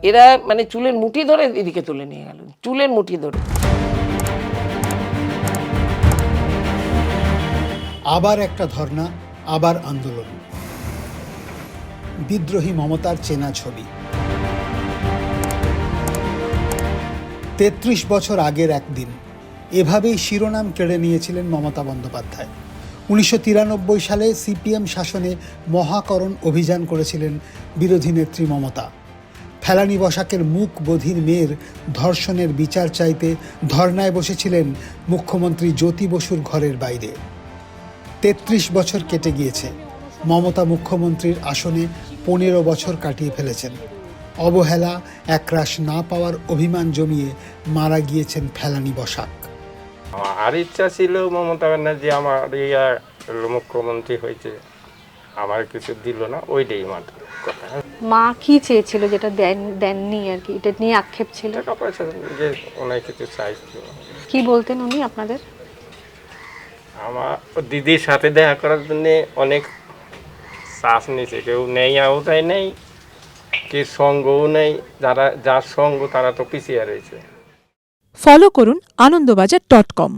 এরা মানে চুলের মুঠি ধরে এদিকে তুলে নিয়ে গেল, চুলের মুঠি ধরে। আবার একটা ধর্ণা, আবার আন্দোলন। বিদ্রোহী মমতার চেনা ছবি। ৩৩ বছর আগের একদিন এভাবেই শিরোনাম কেড়ে নিয়েছিলেন মমতা বন্দ্যোপাধ্যায়। ১৯৯৩ সালে সিপিএম শাসনে মহাকরণ অভিযান করেছিলেন বিরোধী নেত্রী মমতা। ফেলানি বসাকের মুখ বধির মেয়ের ধর্ষণের বিচার চাইতে ধর্নায় বসেছিলেন মুখ্যমন্ত্রী জ্যোতি বসুর ঘরের বাইরে। ৩৩ বছর কেটে গিয়েছে। মমতা মুখ্যমন্ত্রীর আসনে ১৫ বছর কাটিয়ে ফেলেছেন। অবহেলা, একরাশ না পাওয়ার অভিমান জমিয়ে মারা গিয়েছেন ফেলানি বসাক। আমার ইচ্ছা ছিল মমতা ব্যানার্জি আমার মুখ্যমন্ত্রী হয়েছে, আমার কিছু দিল না, ওইটাই মাত্র কথা। মা কি চেয়েছিল যেটা দেননি আর কি, এটা নিয়ে আক্ষেপ ছিল? টাকা পয়সা যে অনেক কিছু চাইছিল। কি বলতেন উনি আপনাদের? আমার দিদির সাথে দেখা করার জন্য অনেক চাপ নিয়েছে, কেউ নেই আওতায় নেই, কি সঙ্গও নেই, যার সঙ্গ তারা তো পিছিয়ে রয়েছে। ফলো করুন আনন্দবাজার.com।